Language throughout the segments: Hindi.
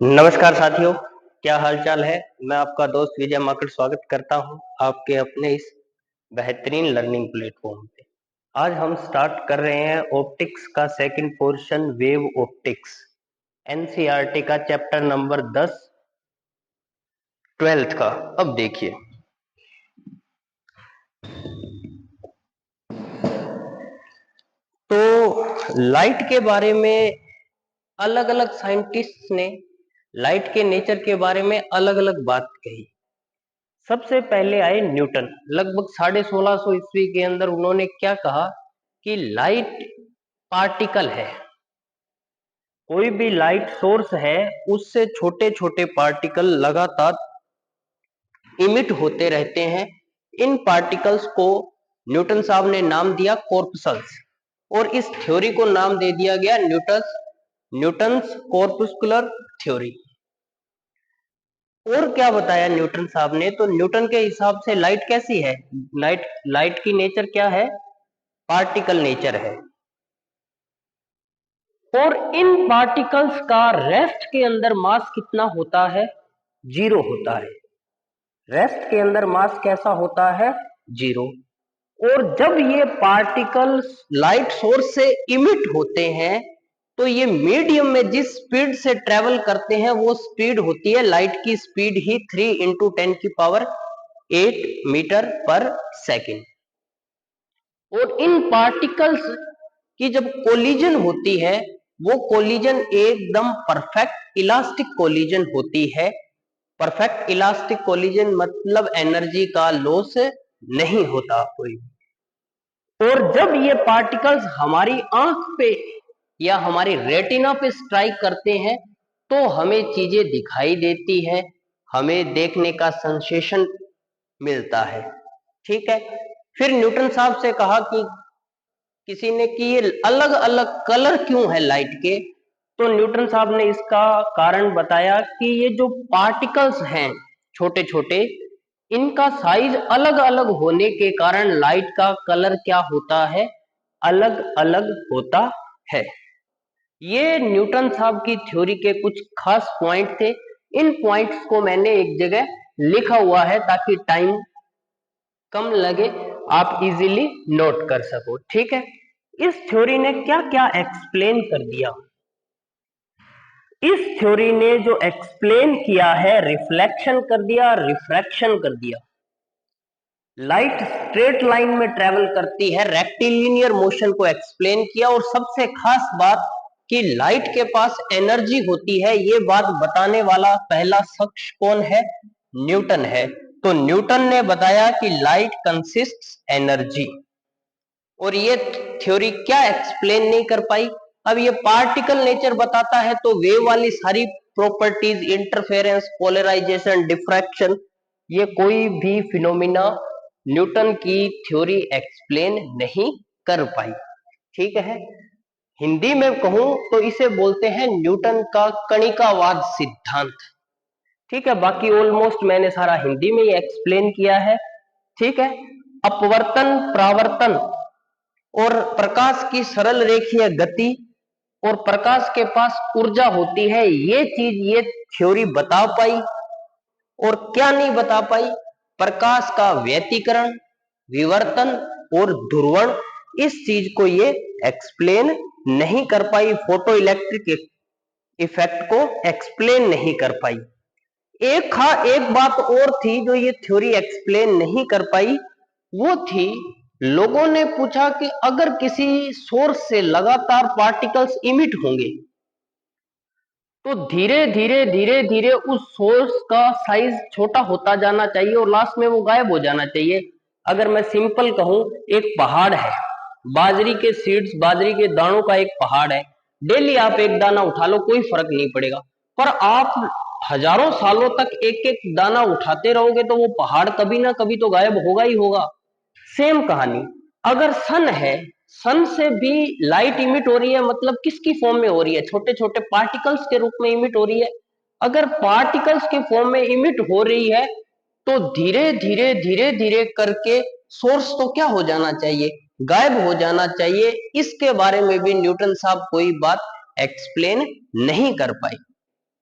नमस्कार साथियों, क्या हालचाल है। मैं आपका दोस्त विजय माकड़ स्वागत करता हूं आपके अपने इस बेहतरीन लर्निंग प्लेटफॉर्म पे। आज हम स्टार्ट कर रहे हैं ऑप्टिक्स का second portion, wave optics, NCERT का चैप्टर नंबर 10 ट्वेल्थ का। अब देखिए, तो लाइट के बारे में अलग अलग साइंटिस्ट ने लाइट के नेचर के बारे में अलग अलग बात कही। सबसे पहले आए न्यूटन, लगभग 1650 ईस्वी के अंदर। उन्होंने क्या कहा कि लाइट पार्टिकल है, कोई भी लाइट सोर्स है उससे छोटे छोटे पार्टिकल लगातार इमिट होते रहते हैं। इन पार्टिकल्स को न्यूटन साहब ने नाम दिया कॉर्पसल्स, और इस थ्योरी को नाम दे दिया गया न्यूटन्स कॉर्पस्कुलर थ्योरी। और क्या बताया न्यूटन साहब ने, तो न्यूटन के हिसाब से लाइट कैसी है, लाइट की नेचर क्या है, पार्टिकल नेचर है। और इन पार्टिकल्स का रेस्ट के अंदर मास कितना होता है, 0 होता है। रेस्ट के अंदर मास कैसा होता है, 0। और जब ये पार्टिकल्स लाइट सोर्स से इमिट होते हैं तो ये मीडियम में जिस स्पीड से ट्रेवल करते हैं वो स्पीड होती है, लाइट की स्पीड ही 3 × 10⁸ मीटर पर सेकेंड। और इन पार्टिकल्स की जब कोलिजन होती है, वो कोलिजन एकदम परफेक्ट इलास्टिक कोलिजन होती है। परफेक्ट इलास्टिक कोलिजन मतलब एनर्जी का लॉस नहीं होता कोई। और जब ये पार्टिकल्स हमारी आंख पे या हमारी रेटिना पे स्ट्राइक करते हैं तो हमें चीजें दिखाई देती है, हमें देखने का सेंसेशन मिलता है। ठीक है। फिर न्यूटन साहब से कहा कि किसी ने कि ये अलग अलग कलर क्यों है लाइट के, तो न्यूटन साहब ने इसका कारण बताया कि ये जो पार्टिकल्स हैं छोटे छोटे, इनका साइज अलग अलग होने के कारण लाइट का कलर क्या होता है, अलग अलग होता है। ये न्यूटन साहब की थ्योरी के कुछ खास पॉइंट थे। इन पॉइंट्स को मैंने एक जगह लिखा हुआ है ताकि टाइम कम लगे, आप इजीली नोट कर सको। ठीक है। इस थ्योरी ने क्या क्या एक्सप्लेन कर दिया, इस थ्योरी ने जो एक्सप्लेन किया है, रिफ्लेक्शन कर दिया, रिफ्रैक्शन कर दिया। लाइट स्ट्रेट लाइन में ट्रेवल करती है, रेक्टिलिनियर मोशन को एक्सप्लेन किया। और सबसे खास बात कि लाइट के पास एनर्जी होती है, ये बात बताने वाला पहला शख्स कौन है, न्यूटन है। तो न्यूटन ने बताया कि लाइट कंसिस्ट्स एनर्जी। और ये थ्योरी क्या एक्सप्लेन नहीं कर पाई, अब ये पार्टिकल नेचर बताता है तो वेव वाली सारी प्रॉपर्टीज, इंटरफेरेंस, पोलराइजेशन, डिफ्रैक्शन, ये कोई भी फिनोमिना न्यूटन की थ्योरी एक्सप्लेन नहीं कर पाई। ठीक है। हिंदी में कहूं तो इसे बोलते हैं न्यूटन का कणिकावाद सिद्धांत। ठीक है। बाकी ऑलमोस्ट मैंने सारा हिंदी में ही एक्सप्लेन किया है। ठीक है। अपवर्तन, परावर्तन और प्रकाश की सरल रेखीय गति और प्रकाश के पास ऊर्जा होती है, ये चीज ये थ्योरी बता पाई। और क्या नहीं बता पाई, प्रकाश का व्यतिकरण, विवर्तन और ध्रुवण, इस चीज को ये एक्सप्लेन नहीं कर पाई, फोटो इलेक्ट्रिक इफेक्ट को एक्सप्लेन नहीं कर पाई। एक बात और थी जो ये थ्योरी एक्सप्लेन नहीं कर पाई, वो थी लोगों ने पूछा कि अगर किसी सोर्स से लगातार पार्टिकल्स इमिट होंगे तो धीरे धीरे धीरे धीरे उस सोर्स का साइज छोटा होता जाना चाहिए और लास्ट में वो गायब हो जाना चाहिए। अगर मैं सिंपल कहूं, एक पहाड़ है, बाजरी के सीड्स, बाजरी के दानों का एक पहाड़ है। डेली आप एक दाना उठा लो, कोई फर्क नहीं पड़ेगा। पर आप हजारों सालों तक एक एक दाना उठाते रहोगे तो वो पहाड़ कभी ना कभी तो गायब होगा ही होगा। सेम कहानी, अगर सन है, सन से भी लाइट इमिट हो रही है, मतलब किसकी फॉर्म में हो रही है, छोटे छोटे पार्टिकल्स के रूप में इमिट हो रही है। अगर पार्टिकल्स के फॉर्म में इमिट हो रही है तो धीरे धीरे धीरे धीरे करके सोर्स तो क्या हो जाना चाहिए, गायब हो जाना चाहिए। इसके बारे में भी न्यूटन साहब कोई बात एक्सप्लेन नहीं कर पाए।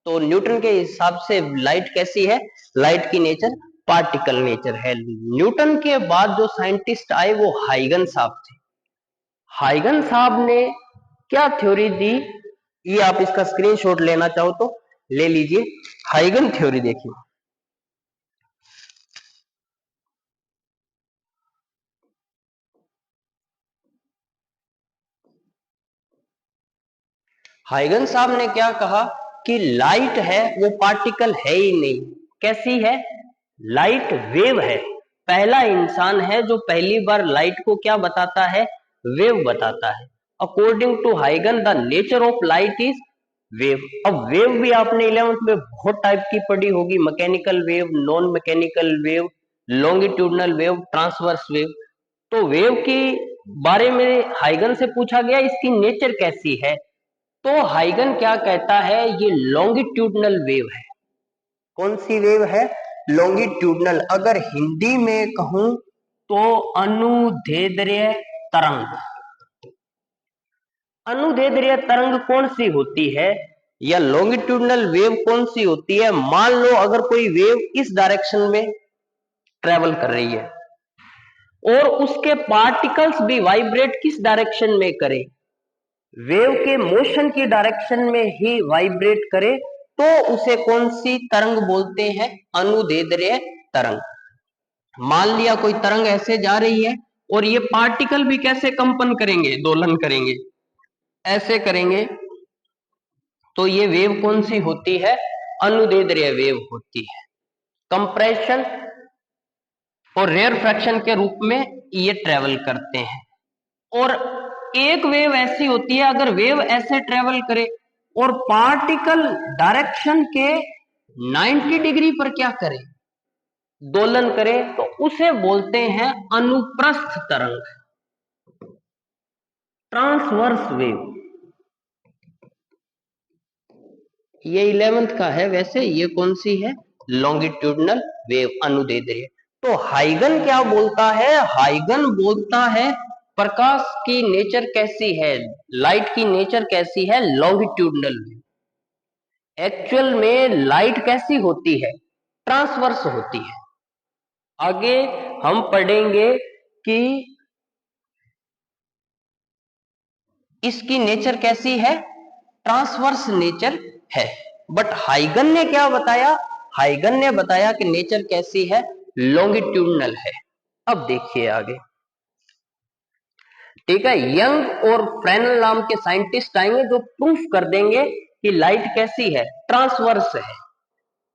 तो न्यूटन के हिसाब से लाइट कैसी है? लाइट की नेचर पार्टिकल नेचर है। न्यूटन के बाद जो साइंटिस्ट आए वो हाइगन साहब थे। हाइगन साहब ने क्या थ्योरी दी, ये आप इसका स्क्रीनशॉट लेना चाहो तो ले लीजिए। हाइगन थ्योरी देखिए, हाइगन साहब ने क्या कहा कि लाइट है वो पार्टिकल है ही नहीं। कैसी है? लाइट वेव है। पहला इंसान है जो पहली बार लाइट को क्या बताता है? वेव बताता है। अकॉर्डिंग टू हाइगन the nature of light is wave. अब वेव भी आपने 11th में बहुत टाइप की पढ़ी होगी, mechanical wave, non mechanical wave, longitudinal wave, transverse wave. तो वेव के बारे में हाइगन से पूछा गया इसकी नेचर कैसी है, तो हाइगन क्या कहता है? ये लॉन्गिट्यूडनल वेव है। कौन सी वेव है? लॉन्गिट्यूडनल। अगर हिंदी में कहूं तो अनुदैर्ध्य तरंग। अनुदैर्ध्य तरंग कौन सी होती है या लॉन्गिट्यूडनल वेव कौन सी होती है? मान लो अगर कोई वेव इस डायरेक्शन में ट्रेवल कर रही है और उसके पार्टिकल्स भी वाइब्रेट किस डायरेक्शन में करें? वेव के मोशन की डायरेक्शन में ही वाइब्रेट करे तो उसे कौन सी तरंग बोलते हैं? अनुदैर्ध्य तरंग। मान लिया कोई तरंग ऐसे जा रही है और ये पार्टिकल भी कैसे कंपन करेंगे? दोलन करेंगे, ऐसे करेंगे, तो ये वेव कौन सी होती है? अनुदैर्ध्य वेव होती है। कंप्रेशन और रेयर फ्रैक्शन के रूप में ये ट्रेवल करते हैं। और एक वेव ऐसी होती है, अगर वेव ऐसे ट्रेवल करे और पार्टिकल डायरेक्शन के 90 डिग्री पर क्या करे? दोलन करे, तो उसे बोलते हैं अनुप्रस्थ तरंग, ट्रांसवर्स वेव। ये 11th का है, वैसे ये कौन सी है? लॉन्गिट्यूडनल वेव, अनुदैर्ध्य। तो हाइगन क्या बोलता है? हाइगन बोलता है प्रकाश की नेचर कैसी है, लाइट की नेचर कैसी है? Longitudinal wave. एक्चुअल में लाइट कैसी होती है? ट्रांसवर्स होती है। आगे हम पढ़ेंगे कि इसकी नेचर कैसी है? ट्रांसवर्स नेचर है। बट हाइगन ने क्या बताया? हाइगन ने बताया कि नेचर कैसी है? लॉन्गिट्यूडनल है। अब देखिए आगे, ठीक है। यंग और फ्रेनल नाम के साइंटिस्ट आएंगे जो प्रूफ कर देंगे कि लाइट कैसी है? ट्रांसवर्स है।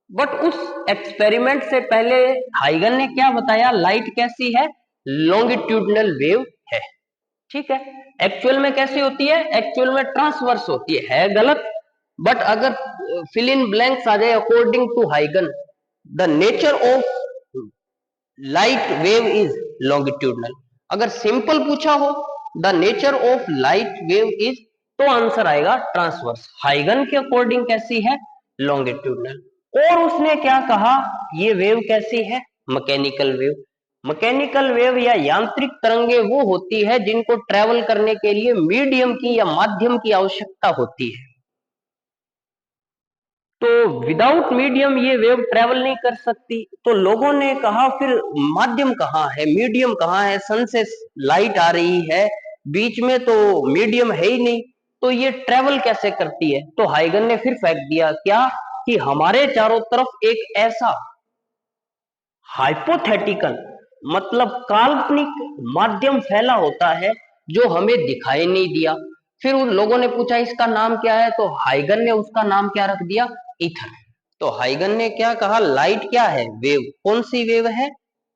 बट उस एक्सपेरिमेंट से पहले हाइगन ने क्या बताया? लाइट कैसी है? लॉन्गिट्यूडनल वेव है। ठीक है। एक्चुअल में कैसी होती है? एक्चुअल में ट्रांसवर्स होती है गलत, बट अगर फिल इन ब्लैंक्स आ जाए अकॉर्डिंग टू हाइगन the nature of light wave is longitudinal. अगर सिंपल पूछा हो the nature of light wave is, तो आंसर आएगा ट्रांसवर्स। हाइगन के अकॉर्डिंग कैसी है? लॉन्गिट्यूडनल। और उसने क्या कहा? ये वेव कैसी है? Mechanical wave. मैकेनिकल वेव या यांत्रिक तरंगे वो होती है जिनको ट्रेवल करने के लिए मीडियम की या माध्यम की आवश्यकता होती है। तो विदाउट मीडियम ये वेव ट्रेवल नहीं कर सकती। तो लोगों ने कहा फिर माध्यम कहाँ है, मीडियम कहाँ है? सन से लाइट आ रही है, बीच में तो मीडियम है ही नहीं, तो ये ट्रेवल कैसे करती है? तो हाइगन ने फिर फेंक दिया क्या कि हमारे चारों तरफ एक ऐसा हाइपोथेटिकल मतलब काल्पनिक माध्यम फैला होता है जो हमें दिखाई नहीं दिया। फिर उन लोगों ने पूछा इसका नाम क्या है, तो हाइगन ने उसका नाम क्या रख दिया? ईथर। तो हाइगन ने क्या कहा? लाइट क्या है? वेव। कौन सी वेव है?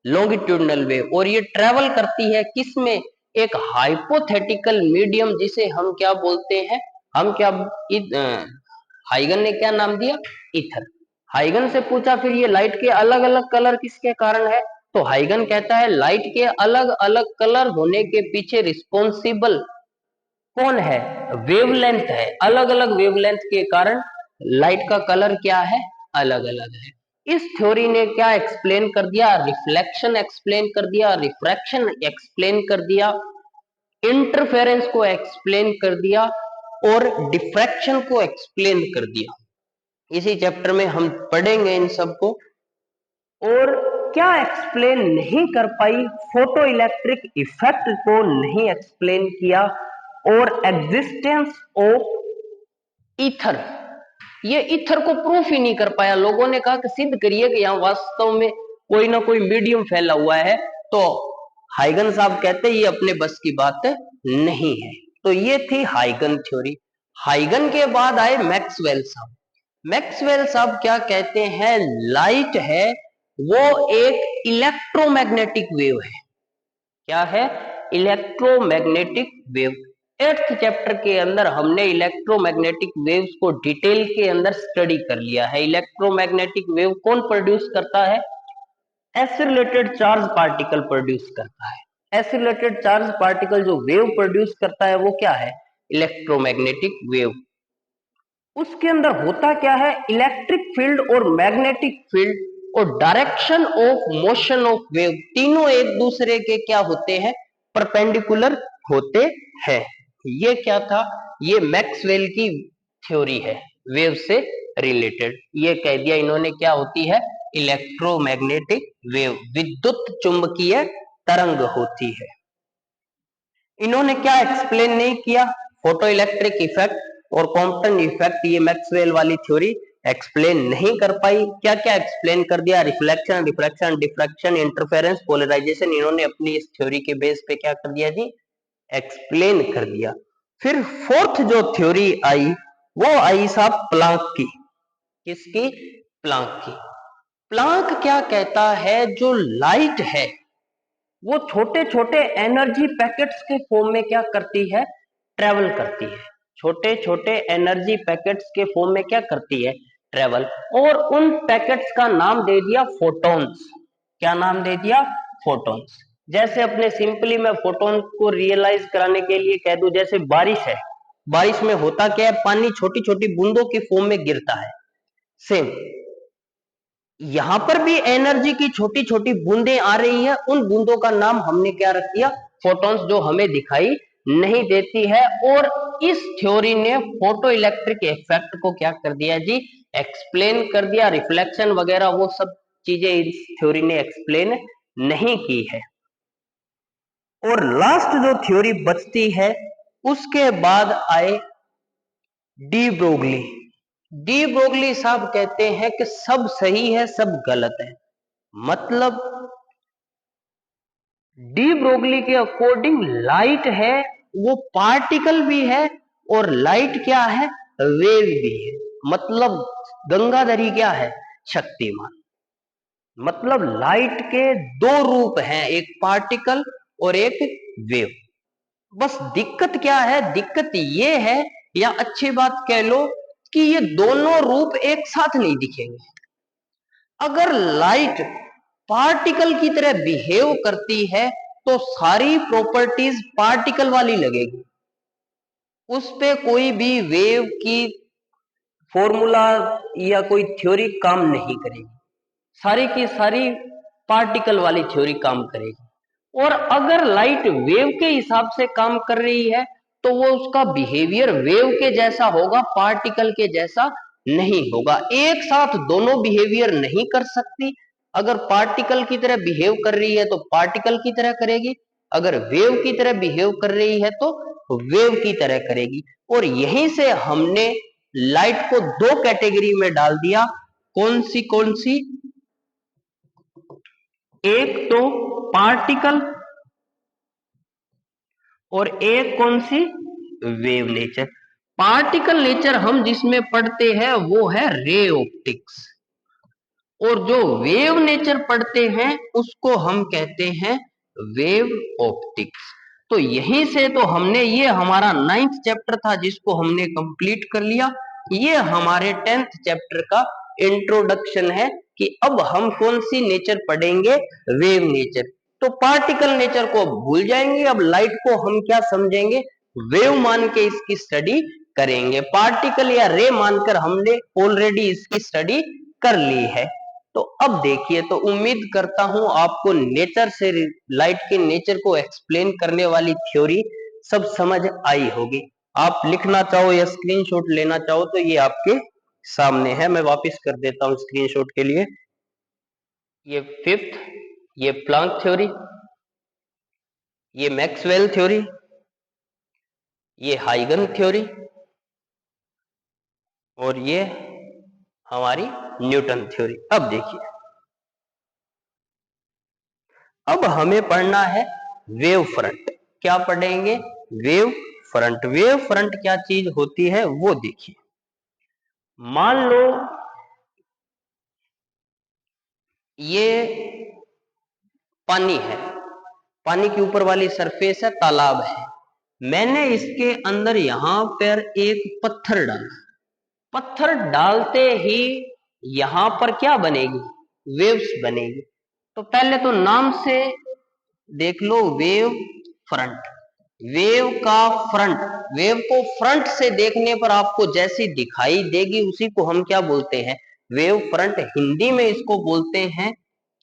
Longitudinal wave. और ये ट्रेवल करती है किसमें? एक हाइपोथेटिकल मीडियम, जिसे हम क्या बोलते हैं? हम क्या हाइगन ने क्या नाम दिया? ईथर। हाइगन से पूछा फिर ये लाइट के अलग अलग कलर किसके कारण है, तो हाइगन कहता है लाइट के अलग अलग कलर होने के पीछे रिस्पॉन्सिबल कौन है? वेवलेंथ है। अलग अलग वेवलेंथ के कारण लाइट का कलर क्या है? अलग अलग है। इस थ्योरी ने क्या एक्सप्लेन कर दिया? रिफ्लेक्शन एक्सप्लेन कर दिया, रिफ्रैक्शन एक्सप्लेन कर दिया, इंटरफेरेंस को एक्सप्लेन कर दिया और डिफ्रैक्शन को एक्सप्लेन कर दिया। इसी चैप्टर में हम पढ़ेंगे इन सबको। और क्या एक्सप्लेन नहीं कर पाई, फोटो इलेक्ट्रिक इफेक्ट को नहीं एक्सप्लेन किया, और एग्जिस्टेंस ऑफ ईथर, ये ईथर को प्रूफ ही नहीं कर पाया। लोगों ने कहा कि सिद्ध करिए कि यहाँ वास्तव में कोई ना कोई मीडियम फैला हुआ है, तो हाइगन साहब कहते ये अपने बस की बात नहीं है। तो ये थी हाइगन थ्योरी। हाइगन के बाद आए मैक्सवेल साहब। मैक्सवेल साहब क्या कहते हैं, लाइट है वो एक इलेक्ट्रोमैग्नेटिक वेव है। क्या है? Electromagnetic wave. 8th चैप्टर के अंदर हमने इलेक्ट्रोमैग्नेटिक वेव्स को डिटेल के अंदर स्टडी कर लिया है। इलेक्ट्रोमैग्नेटिक वेव कौन प्रोड्यूस करता है? एसिलेटेड चार्ज पार्टिकल प्रोड्यूस करता है। एसिलेटेड चार्ज पार्टिकल जो वेव प्रोड्यूस करता है वो क्या है? Electromagnetic wave. उसके अंदर होता क्या है, इलेक्ट्रिक फील्ड और मैग्नेटिक फील्ड और direction of motion of wave तीनों एक दूसरे के क्या होते हैं? परपेंडिकुलर होते हैं। ये क्या था? ये मैक्सवेल की थ्योरी है वेव से रिलेटेड। ये कह दिया इन्होंने क्या होती है? इलेक्ट्रोमैग्नेटिक वेव, विद्युत चुंबकीय तरंग होती है। इन्होंने क्या एक्सप्लेन नहीं किया? फोटो इलेक्ट्रिक इफेक्ट और कॉम्पटन इफेक्ट, ये मैक्सवेल वाली थ्योरी एक्सप्लेन नहीं कर पाई। क्या क्या एक्सप्लेन कर दिया? Reflection, refraction, diffraction, interference, polarization, इन्होंने अपनी इस थ्योरी के बेस पे क्या कर दिया जी? एक्सप्लेन कर दिया। फिर फोर्थ जो थ्योरी आई वो आई साहब प्लांक की। किसकी? प्लांक की। प्लांक क्या कहता है, जो लाइट है वो छोटे छोटे एनर्जी पैकेट्स के फॉर्म में क्या करती है? ट्रेवल करती है। छोटे छोटे एनर्जी पैकेट्स के फॉर्म में क्या करती है? ट्रेवल। और उन पैकेट्स का नाम दे दिया फोटॉन्स। क्या नाम दे दिया? फोटॉन्स। जैसे अपने सिंपली मैं फोटॉन को रियलाइज कराने के लिए कह दूं, जैसे बारिश है, बारिश में होता क्या है? पानी छोटी छोटी बूंदों के फॉर्म में गिरता है। सेम यहां पर भी एनर्जी की छोटी छोटी बूंदें आ रही है, उन बूंदों का नाम हमने क्या रख दिया? फोटॉन्स, जो हमें दिखाई नहीं देती है। और इस थ्योरी ने फोटो इलेक्ट्रिक इफेक्ट को क्या कर दिया जी? एक्सप्लेन कर दिया। रिफ्लेक्शन वगैरह वो सब चीजें इस थ्योरी ने एक्सप्लेन नहीं की है। और लास्ट जो थ्योरी बचती है उसके बाद आए डी ब्रोगली। डी ब्रोगली साहब कहते हैं कि सब सही है सब गलत है। मतलब डी ब्रोगली के अकॉर्डिंग लाइट है वो पार्टिकल भी है और लाइट क्या है? वेव भी है। मतलब गंगाधरी क्या है? शक्तिमान। मतलब लाइट के दो रूप हैं, एक पार्टिकल और एक वेव। बस दिक्कत क्या है? दिक्कत ये है, या अच्छी बात कह लो कि ये दोनों रूप एक साथ नहीं दिखेंगे। अगर लाइट पार्टिकल की तरह बिहेव करती है तो सारी प्रॉपर्टीज पार्टिकल वाली लगेगी, उस पे कोई भी वेव की फॉर्मूला या कोई थ्योरी काम नहीं करेगी। सारी की सारी पार्टिकल वाली थ्योरी काम करेगी। और अगर लाइट वेव के हिसाब से काम कर रही है तो वो उसका बिहेवियर वेव के जैसा होगा, पार्टिकल के जैसा नहीं होगा। एक साथ दोनों बिहेवियर नहीं कर सकती। अगर पार्टिकल की तरह बिहेव कर रही है तो पार्टिकल की तरह करेगी, अगर वेव की तरह बिहेव कर रही है तो वेव की तरह करेगी। और यहीं से हमने लाइट को दो कैटेगरी में डाल दिया। कौन सी कौन सी? एक तो पार्टिकल और एक कौन सी? Wave nature. पार्टिकल नेचर हम जिसमें पढ़ते हैं वो है रे ऑप्टिक्स, और जो वेव नेचर पढ़ते हैं उसको हम कहते हैं वेव ऑप्टिक्स। तो यहीं से तो हमने, ये हमारा 9th चैप्टर था जिसको हमने कंप्लीट कर लिया। ये हमारे 10th चैप्टर का इंट्रोडक्शन है कि अब हम कौन सी नेचर पढ़ेंगे? Wave nature. तो पार्टिकल नेचर को भूल जाएंगे, अब लाइट को हम क्या समझेंगे? वेव मान के इसकी स्टडी करेंगे। पार्टिकल या रे मानकर हमने ऑलरेडी इसकी स्टडी कर ली है। तो अब देखिए, तो उम्मीद करता हूं आपको नेचर से, लाइट के नेचर को एक्सप्लेन करने वाली थ्योरी सब समझ आई होगी। आप लिखना चाहो या स्क्रीनशॉट लेना चाहो तो ये आपके सामने है, मैं वापस कर देता हूं स्क्रीनशॉट के लिए। ये फिफ्थ, ये प्लांक थ्योरी, ये मैक्सवेल थ्योरी, ये हाइगन थ्योरी, और ये हमारी न्यूटन थ्योरी। अब देखिए, अब हमें पढ़ना है वेव फ्रंट। क्या पढ़ेंगे? Wave front. वेव फ्रंट क्या चीज होती है वो देखिए। मान लो ये पानी है, पानी के ऊपर वाली सरफेस है, तालाब है। मैंने इसके अंदर यहां पर एक पत्थर डाला। पत्थर डालते ही यहां पर क्या बनेगी? वेव्स बनेगी। तो पहले तो नाम से देख लो, वेव फ्रंट। वेव का फ्रंट, वेव को फ्रंट से देखने पर आपको जैसी दिखाई देगी उसी को हम क्या बोलते हैं? Wave front. हिंदी में इसको बोलते हैं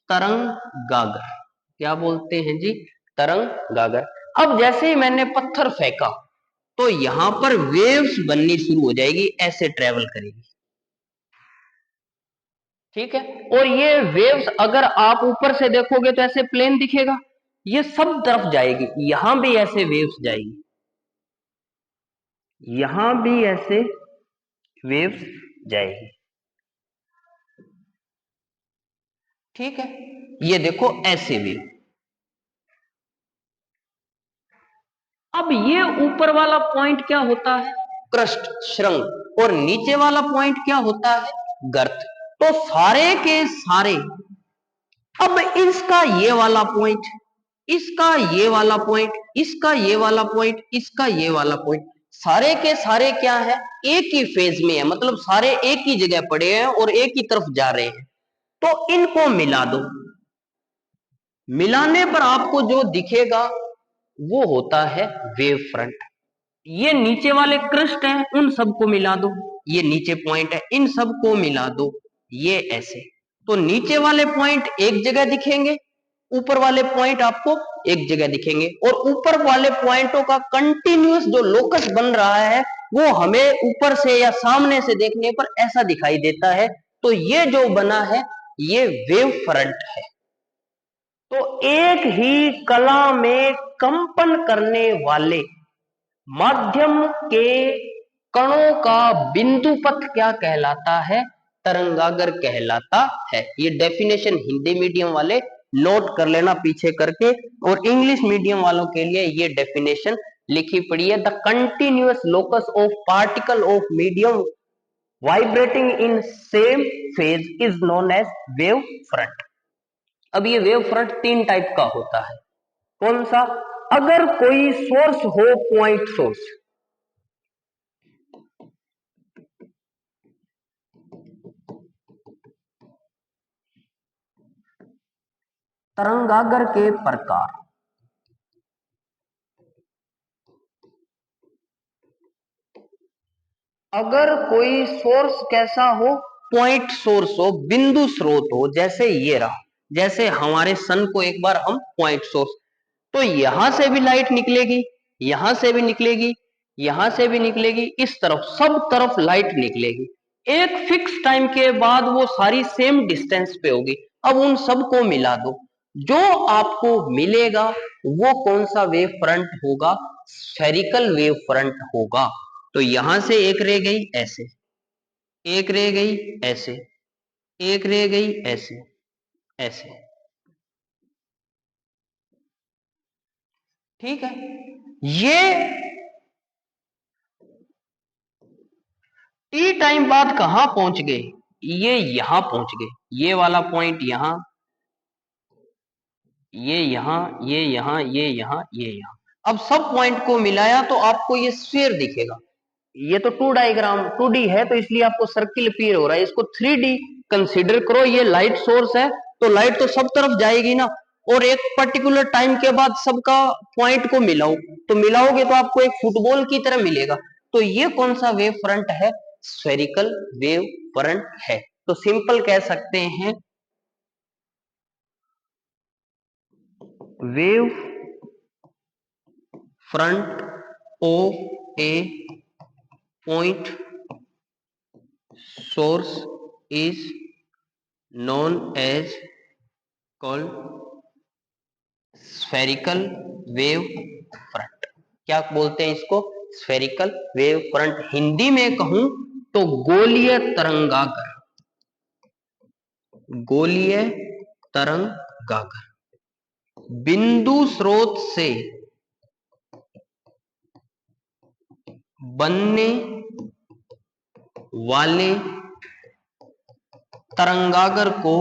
तरंग गागर। क्या बोलते हैं जी? तरंग गागर। अब जैसे ही मैंने पत्थर फेंका तो यहां पर वेव्स बननी शुरू हो जाएगी, ऐसे ट्रेवल करेगी। ठीक है। और ये वेव्स अगर आप ऊपर से देखोगे तो ऐसे प्लेन दिखेगा, ये सब तरफ जाएगी। यहां भी ऐसे वेव्स जाएगी, यहां भी ऐसे वेव्स जाएगी। ठीक है, ये देखो ऐसे वेव। अब ये ऊपर वाला पॉइंट क्या होता है? क्रस्ट, श्रृंग। और नीचे वाला पॉइंट क्या होता है? गर्त। तो सारे के सारे, अब इसका ये वाला पॉइंट, इसका ये वाला पॉइंट, इसका ये वाला पॉइंट, इसका ये वाला पॉइंट, सारे के सारे क्या है? एक ही फेज में है, मतलब सारे एक ही जगह पड़े हैं और एक ही तरफ जा रहे हैं। तो इनको मिला दो। मिलाने पर आपको जो दिखेगा वो होता है वेव फ्रंट। ये नीचे वाले क्रस्ट हैं, उन सबको मिला दो। ये नीचे पॉइंट है, इन सबको मिला दो। ये ऐसे। तो नीचे वाले पॉइंट एक जगह दिखेंगे, ऊपर वाले पॉइंट आपको एक जगह दिखेंगे। और ऊपर वाले पॉइंटों का कंटिन्यूअस जो लोकस बन रहा है वो हमें ऊपर से या सामने से देखने पर ऐसा दिखाई देता है। तो ये जो बना है ये वेव फ्रंट है। तो एक ही कला में कंपन करने वाले माध्यम के कणों का बिंदु पथ क्या कहलाता है? तरंगागर कहलाता है। ये डेफिनेशन हिंदी मीडियम वाले नोट कर लेना पीछे करके, और इंग्लिश मीडियम वालों के लिए ये डेफिनेशन लिखी पड़ी है। The continuous locus of particle of medium vibrating in same phase is known as wave front. अब ये वेव फ्रंट तीन टाइप का होता है। कौन सा? अगर कोई सोर्स हो, पॉइंट सोर्स, तरंगागर के प्रकार। अगर कोई सोर्स कैसा हो? पॉइंट सोर्स हो, बिंदु स्रोत हो। जैसे ये रहा, जैसे हमारे सन को एक बार हम पॉइंट सोर्स, तो यहां से भी लाइट निकलेगी, यहां से भी निकलेगी, यहां से भी निकलेगी, इस तरफ सब तरफ लाइट निकलेगी। एक फिक्स टाइम के बाद वो सारी सेम डिस्टेंस पे होगी। अब उन सबको मिला दो, जो आपको मिलेगा वो कौन सा वेव फ्रंट होगा? स्फेरिकल वेव फ्रंट होगा। तो यहां से एक रह गई ऐसे, एक रह गई ऐसे, एक रह गई ऐसे, ऐसे। ठीक है। ये टी टाइम बाद कहां पहुंच गए? ये यहां पहुंच गए। ये वाला पॉइंट यहां, ये यहां, ये यहां, ये यहां, ये यहां। अब सब पॉइंट को मिलाया तो आपको ये स्फीयर दिखेगा। ये तो टू डायग्राम 2D है तो इसलिए आपको सर्किल अपीयर हो रहा है। इसको 3D कंसीडर करो। ये लाइट सोर्स है तो लाइट तो सब तरफ जाएगी ना, और एक पर्टिकुलर टाइम के बाद सबका पॉइंट को मिलाओ, तो मिलाओगे तो आपको एक फुटबॉल की तरह मिलेगा। तो ये कौन सा वेव फ्रंट है? स्फेरिकल वेव फ्रंट है। तो सिंपल कह सकते हैं wave front of A point source is known as called spherical wave front। क्या बोलते हैं इसको? Spherical wave front. हिंदी में कहूं तो गोलीय तरंगागर, गोलीय तरंगागर। बिंदु स्रोत से बनने वाले तरंगागर को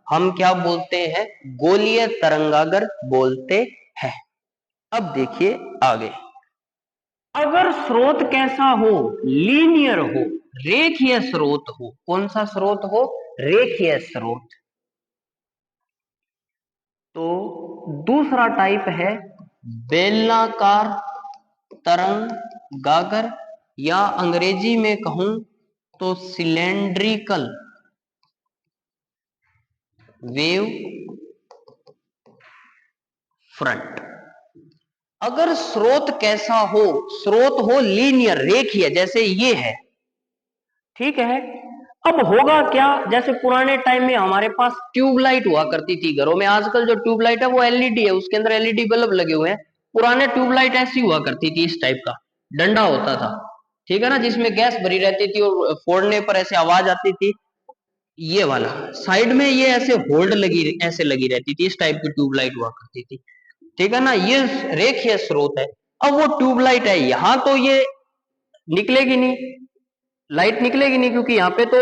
हम क्या बोलते हैं? गोलीय तरंगागर बोलते हैं। अब देखिए आगे, अगर स्रोत कैसा हो? लीनियर हो, रेखीय स्रोत हो। कौन सा स्रोत हो? रेखीय स्रोत। तो दूसरा टाइप है बेलनाकार तरंगागर, या अंग्रेजी में कहूं तो सिलेंड्रिकल वेव फ्रंट। अगर स्रोत कैसा हो? स्रोत हो लीनियर, रेखीय, जैसे ये है, ठीक है। अब होगा क्या? जैसे पुराने टाइम में हमारे पास ट्यूबलाइट हुआ करती थी घरों में। आजकल जो ट्यूबलाइट है वो एलईडी है, उसके अंदर एलईडी बल्ब लगे हुए हैं। पुराने ट्यूबलाइट ऐसी हुआ करती थी, इस टाइप का डंडा होता था, ठीक है ना, जिसमें गैस भरी रहती थी और फोड़ने पर ऐसे आवाज आती थी। ये वाला साइड में ये ऐसे होल्ड लगी, ऐसे लगी रहती थी, इस टाइप की ट्यूबलाइट हुआ करती थी, ठीक है ना। ये रेखीय स्रोत है। अब वो ट्यूबलाइट है, यहां तो ये निकलेगी नहीं, लाइट निकलेगी नहीं, क्योंकि यहाँ पे तो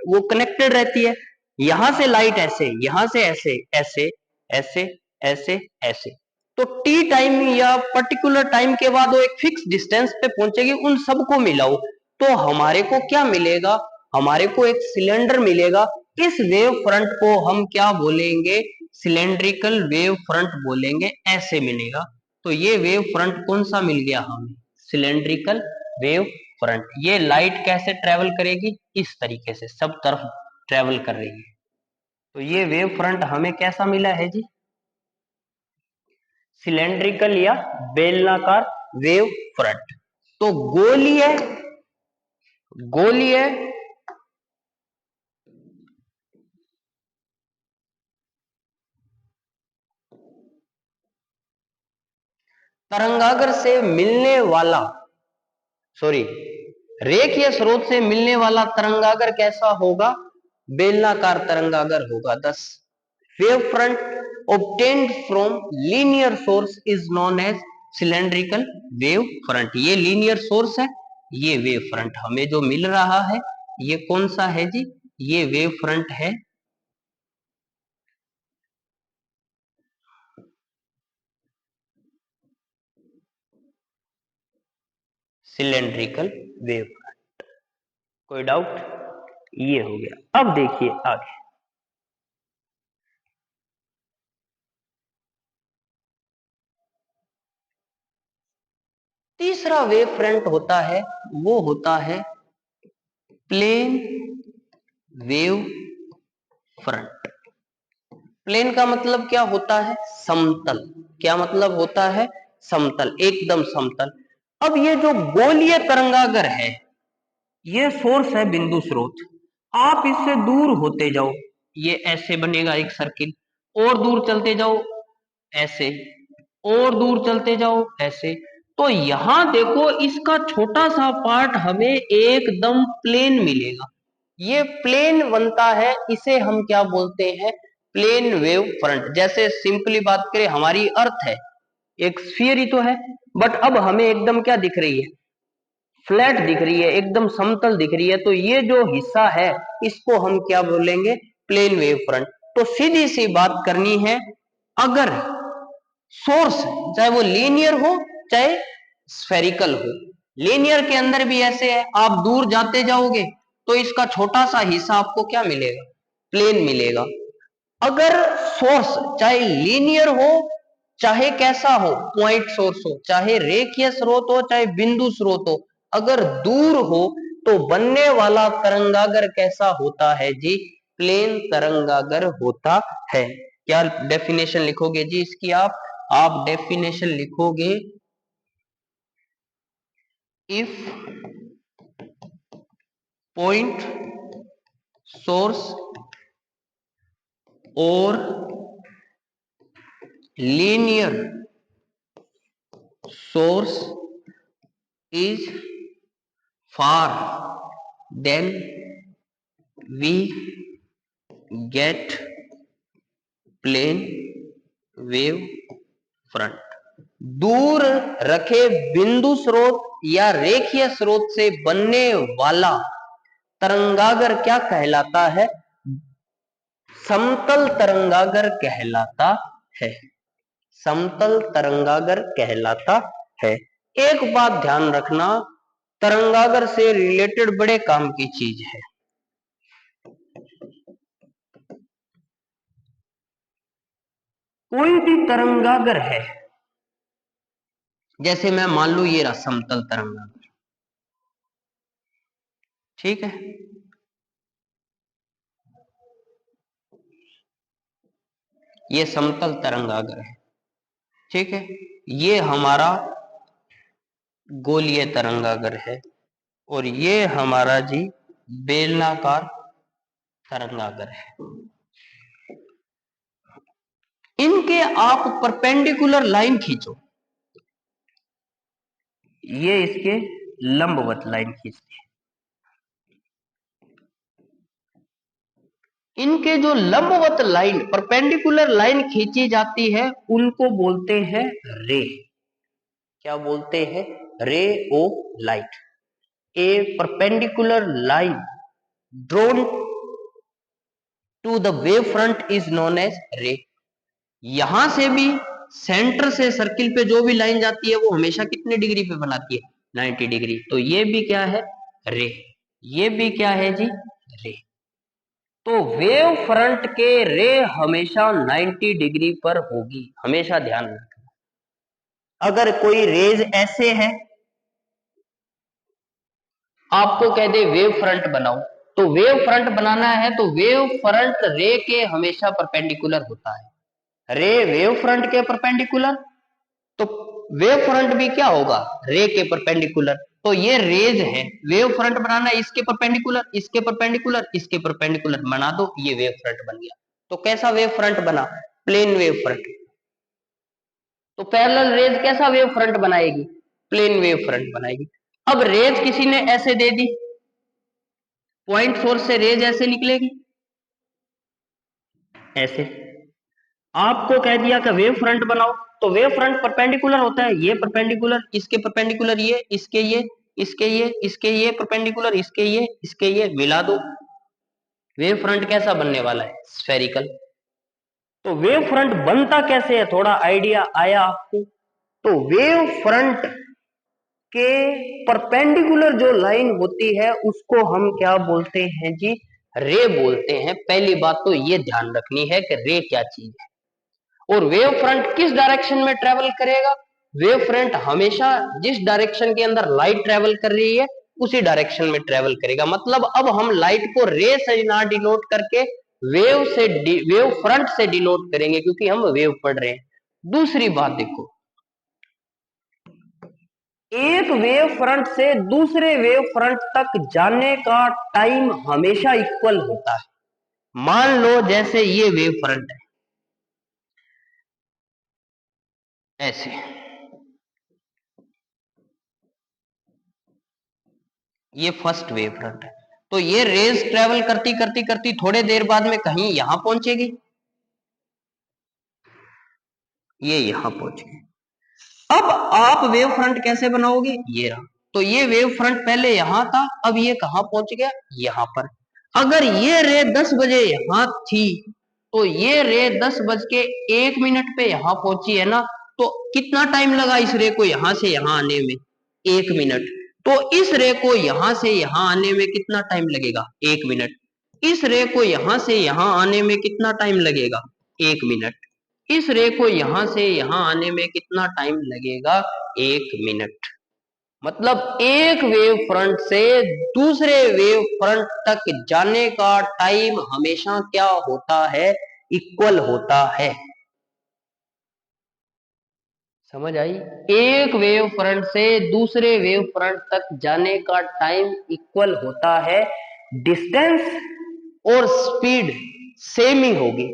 वो कनेक्टेड रहती है। यहां से लाइट ऐसे, यहां से ऐसे, ऐसे ऐसे ऐसे ऐसे। तो टी टाइम या पर्टिकुलर टाइम के बाद वो एक फिक्स डिस्टेंस पे पहुंचेगी। उन सबको मिलाओ तो हमारे को क्या मिलेगा? हमारे को एक सिलेंडर मिलेगा। इस वेव फ्रंट को हम क्या बोलेंगे? सिलेंड्रिकल वेव फ्रंट बोलेंगे, ऐसे मिलेगा। तो ये वेव फ्रंट कौन सा मिल गया हमें? Cylindrical wave front. ये लाइट कैसे ट्रेवल करेगी? इस तरीके से सब तरफ ट्रेवल कर रही है। तो ये वेव फ्रंट हमें कैसा मिला है जी? सिलेंड्रिकल या बेलनाकार वेव फ्रंट। तो गोलीय, गोलीय तरंगागर से मिलने वाला, सॉरी, रेखीय स्रोत से मिलने वाला तरंगागर कैसा होगा? बेलनाकार तरंगागर होगा। दस wave front obtained from linear source is known as cylindrical wave front। ये लीनियर सोर्स है, ये वेव फ्रंट हमें जो मिल रहा है ये कौन सा है जी? ये वेव फ्रंट है सिलेंड्रिकल वेव फ्रंट। कोई डाउट? ये हो गया। अब देखिए आगे, तीसरा वेव फ्रंट होता है, वो होता है प्लेन वेव फ्रंट। प्लेन का मतलब क्या होता है? समतल। क्या मतलब होता है? समतल, एकदम समतल। अब ये जो गोलीय तरंगागर है, ये सोर्स है बिंदु स्रोत। आप इससे दूर होते जाओ, ये ऐसे बनेगा एक सर्किल, और दूर चलते जाओ ऐसे, और दूर चलते जाओ ऐसे। तो यहां देखो, इसका छोटा सा पार्ट हमें एकदम प्लेन मिलेगा। ये प्लेन बनता है, इसे हम क्या बोलते हैं? Plane wave front. जैसे सिंपली बात करें, हमारी अर्थ है, एक स्फीयर ही तो है, बट अब हमें एकदम क्या दिख रही है? फ्लैट दिख रही है, एकदम समतल दिख रही है। तो ये जो हिस्सा है इसको हम क्या बोलेंगे? Plane wave front. तो सीधी सी बात करनी है, अगर सोर्स चाहे वो लीनियर हो चाहे स्फेरिकल हो, लीनियर के अंदर भी ऐसे है, आप दूर जाते जाओगे तो इसका छोटा सा हिस्सा आपको क्या मिलेगा? प्लेन मिलेगा। अगर सोर्स चाहे लीनियर हो चाहे कैसा हो, पॉइंट सोर्स हो, चाहे रेखीय स्रोत हो चाहे बिंदु स्रोत हो, अगर दूर हो तो बनने वाला तरंगागर कैसा होता है जी? प्लेन तरंगागर होता है। क्या डेफिनेशन लिखोगे जी इसकी? आप डेफिनेशन लिखोगे, इफ पॉइंट सोर्स और linear source is far then we get plane wave front. दूर रखे बिंदु स्रोत या रेखीय स्रोत से बनने वाला तरंगागर क्या कहलाता है? समतल तरंगागर कहलाता है। समतल तरंगागर कहलाता है। एक बात ध्यान रखना, तरंगागर से रिलेटेड बड़े काम की चीज है। कोई भी तरंगागर है, जैसे मैं मान लू ये रहा समतल तरंगागर, ठीक है, ये समतल तरंगागर है, ठीक है, ये हमारा गोलीय तरंगागर है और ये हमारा जी बेलनाकार तरंगागर है। इनके आप परपेंडिकुलर लाइन खींचो, ये इसके लंबवत लाइन खींचते हैं। इनके जो लंबवत लाइन परपेंडिकुलर लाइन खींची जाती है उनको बोलते हैं रे। क्या बोलते हैं? Ray of light. A perpendicular line drawn to the wave front is known as ray. यहां से भी सेंटर से सर्किल पे जो भी लाइन जाती है वो हमेशा कितने डिग्री पे बनाती है? 90 डिग्री। तो ये भी क्या है? रे। ये भी क्या है जी? रे। तो वेव फ्रंट के रे हमेशा 90 डिग्री पर होगी, हमेशा ध्यान रखना। अगर कोई रेज ऐसे है, आपको कह दे वेव फ्रंट बनाओ, तो वेव फ्रंट बनाना है तो वेव फ्रंट रे के हमेशा परपेंडिकुलर होता है। रे वेव फ्रंट के परपेंडिकुलर, तो वेव फ्रंट भी क्या होगा? रे के परपेंडिकुलर। तो ये रेज है, वेव फ्रंट बनाना है इसके परपेंडिकुलर, इसके परपेंडिकुलर, इसके परपेंडिकुलर बना दो, ये वेव फ्रंट बन गया। तो कैसा वेव फ्रंट बना? Plane wave front. तो पैरेलल रेज कैसा वेव फ्रंट बनाएगी? प्लेन वेव फ्रंट बनाएगी। अब रेज किसी ने ऐसे दे दी, पॉइंट सोर्स से रेज ऐसे निकलेगी, ऐसे। आपको कह दिया कि वेव फ्रंट बनाओ, तो वेव फ्रंट परपेंडिकुलर होता है, ये परपेंडिकुलर, इसके परपेंडिकुलर ये, इसके ये, इसके ये, इसके ये परपेंडिकुलर, इसके ये मिला दो। वेव फ्रंट कैसा बनने वाला है? स्फेरिकल। तो वेव फ्रंट बनता कैसे है? थोड़ा आइडिया आया आपको? तो वेव फ्रंट के परपेंडिकुलर जो लाइन होती है उसको हम क्या बोलते हैं जी? रे बोलते हैं। पहली बात तो ये ध्यान रखनी है कि रे क्या चीज है। और वेव फ्रंट किस डायरेक्शन में ट्रेवल करेगा? वेव फ्रंट हमेशा जिस डायरेक्शन के अंदर लाइट ट्रेवल कर रही है उसी डायरेक्शन में ट्रेवल करेगा। मतलब अब हम लाइट को रे से ना डिनोट करके वेव फ्रंट से डिनोट करेंगे, क्योंकि हम वेव पढ़ रहे हैं। दूसरी बात देखो, एक वेव फ्रंट से दूसरे वेव फ्रंट तक जाने का टाइम हमेशा इक्वल होता है। मान लो जैसे ये वेव फ्रंट है, ऐसे, ये फर्स्ट वेव फ्रंट है, तो ये रेज ट्रेवल करती करती करती थोड़े देर बाद में कहीं यहां पहुंचेगी, ये यहां पहुंच गई। अब आप वेव फ्रंट कैसे बनाओगे? ये रहा। तो ये वेव फ्रंट पहले यहां था, अब ये कहां पहुंच गया? यहां पर। अगर ये रे 10 बजे यहां थी, तो ये रे 10:01 पे यहां पहुंची है ना, तो कितना टाइम लगा इस रे को यहां से यहां आने में? 1 मिनट। तो इस रे को यहां से यहां आने में कितना टाइम लगेगा? 1 मिनट। इस रे को यहां से यहां आने में कितना टाइम लगेगा? 1 मिनट। इस रे को यहां से यहां आने में कितना टाइम लगेगा? 1 मिनट। मतलब एक वेव फ्रंट से दूसरे वेव फ्रंट तक जाने का टाइम हमेशा क्या होता है? इक्वल होता है। समझ आई? एक वेव फ्रंट से दूसरे वेव फ्रंट तक जाने का टाइम इक्वल होता है डिस्टेंस और स्पीड सेम ही होगी।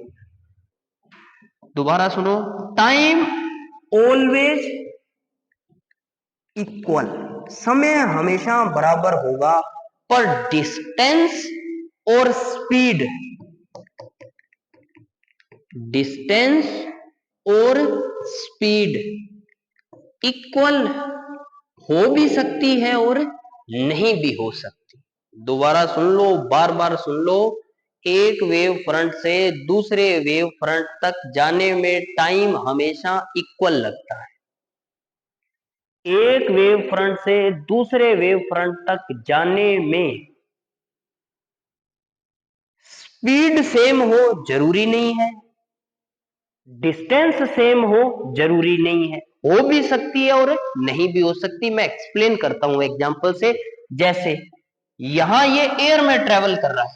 दोबारा सुनो, टाइम ऑलवेज इक्वल, समय हमेशा बराबर होगा, पर डिस्टेंस और स्पीड, डिस्टेंस और स्पीड इक्वल हो भी सकती है और नहीं भी हो सकती। दोबारा सुन लो, बार बार सुन लो, एक वेव फ्रंट से दूसरे वेव फ्रंट तक जाने में टाइम हमेशा इक्वल लगता है। एक वेव फ्रंट से दूसरे वेव फ्रंट तक जाने में स्पीड सेम हो जरूरी नहीं है, डिस्टेंस सेम हो जरूरी नहीं है, हो भी सकती है और नहीं भी हो सकती। मैं एक्सप्लेन करता हूं एग्जांपल से। जैसे यहां ये एयर में ट्रेवल कर रहा है,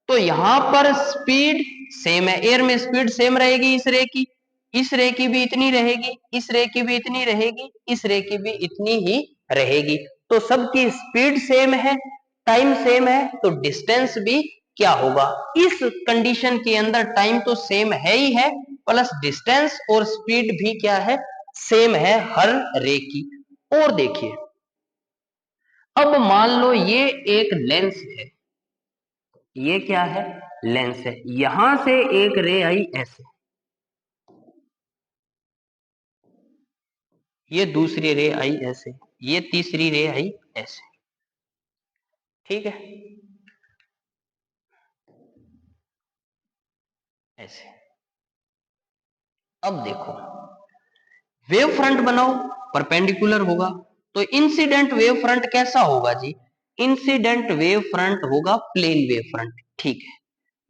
तो यहां पर स्पीड सेम है, एयर में स्पीड सेम रहेगी, इस रे की भी इतनी रहेगी, इस रे की भी इतनी रहेगी, इस रे की भी इतनी ही रहेगी। तो सबकी स्पीड सेम है, टाइम सेम है, तो डिस्टेंस भी क्या होगा, इस कंडीशन के अंदर टाइम तो सेम है ही है, प्लस डिस्टेंस और स्पीड भी क्या है, सेम है हर रे की। और देखिए, अब मान लो ये एक लेंस है, ये क्या है, लेंस है, यहां से एक रे आई ऐसे, ये दूसरी रे आई ऐसे, ये तीसरी रे आई ऐसे, ठीक है, ऐसे। अब देखो, वेव फ्रंट बनाओ, परपेंडिकुलर होगा, तो इंसिडेंट वेव फ्रंट कैसा होगा जी, इंसिडेंट वेव फ्रंट होगा प्लेन वेव फ्रंट, ठीक है।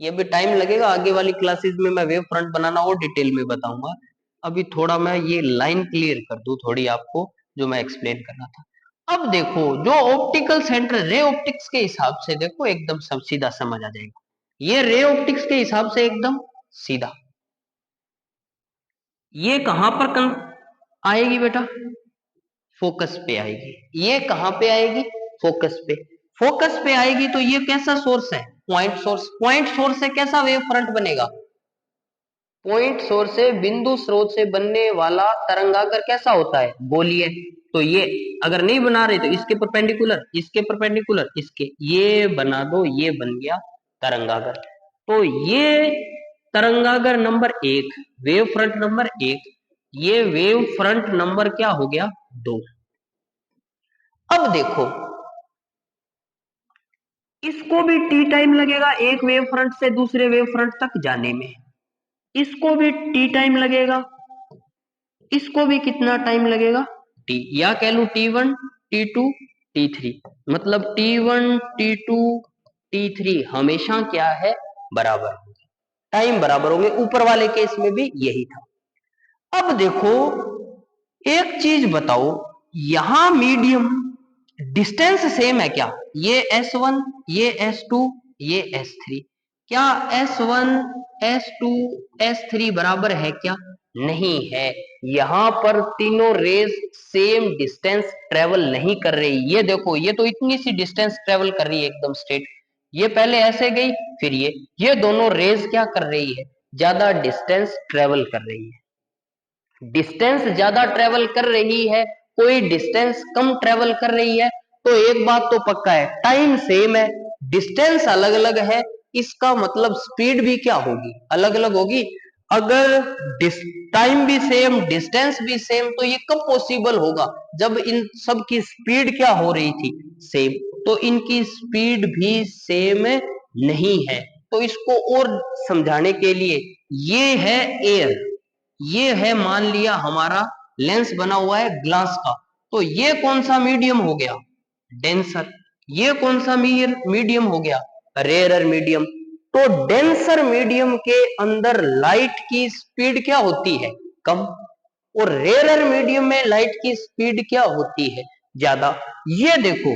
ये भी टाइम लगेगा, आगे वाली क्लासेस में मैं वेव फ्रंट बनाना और डिटेल में बताऊंगा। अभी थोड़ा मैं ये लाइन क्लियर कर दूं थोड़ी आपको, जो मैं एक्सप्लेन करना था। अब देखो, जो ऑप्टिकल सेंटर रे ऑप्टिक्स के हिसाब से देखो एकदम सब सीधा समझ आ जाएगा, ये रे ऑप्टिक्स के हिसाब से एकदम सीधा, ये कहां पर आएगी बेटा, फोकस पे आएगी। ये कहां पे आएगी, फोकस पे, फोकस पे आएगी, तो ये कैसा सोर्स है, पॉइंट सोर्स, पॉइंट सोर्स से कैसा वेव फ्रंट बनेगा, पॉइंट सोर्स से बिंदु स्रोत से बनने वाला तरंगागर कैसा होता है, गोलीय। तो ये अगर नहीं बना रहे तो इसके परपेंडिकुलर, इसके परपेंडिकुलर, इसके, ये बना दो, ये बन गया तरंगागर। तो ये तरंगागर नंबर एक, वेव फ्रंट नंबर एक, ये वेव फ्रंट नंबर क्या हो गया, दो। अब देखो, इसको भी टी टाइम लगेगा एक वेव फ्रंट से दूसरे वेव फ्रंट तक जाने में, इसको भी टी टाइम लगेगा, इसको भी कितना टाइम लगेगा, टी, या कह लू T1 T2 T3, मतलब T1 T2 T3 हमेशा क्या है, बराबर, टाइम बराबर होंगे। ऊपर वाले केस में भी यही था। अब देखो, एक चीज बताओ, यहां मीडियम डिस्टेंस सेम है क्या, ये S1, ये S2, ये S3, क्या S1 S2 S3 बराबर है क्या, नहीं है। यहां पर तीनों रेज सेम डिस्टेंस ट्रेवल नहीं कर रही, ये देखो, ये तो इतनी सी डिस्टेंस ट्रेवल कर रही है एकदम स्ट्रेट, ये पहले ऐसे गई फिर ये दोनों रेज क्या कर रही है, ज्यादा डिस्टेंस ट्रेवल कर रही है, डिस्टेंस ज्यादा ट्रेवल कर रही है, कोई डिस्टेंस कम ट्रेवल कर रही है, तो एक बात तो पक्का है, टाइम सेम है, डिस्टेंस अलग अलग है, इसका मतलब स्पीड भी क्या होगी, अलग अलग होगी। अगर टाइम भी सेम, डिस्टेंस भी सेम, तो ये कब पॉसिबल होगा, जब इन सब की स्पीड क्या हो रही थी, सेम, तो इनकी स्पीड भी सेम नहीं है। तो इसको और समझाने के लिए, ये है एयर, ये है मान लिया हमारा लेंस बना हुआ है ग्लास का, तो ये कौन सा मीडियम हो गया, डेंसर, ये कौन सा मीडियम हो गया, रेयरर मीडियम। तो डेंसर मीडियम के अंदर लाइट की स्पीड क्या होती है, कम, और रेयरर मीडियम में लाइट की स्पीड क्या होती है, ज्यादा। ये देखो,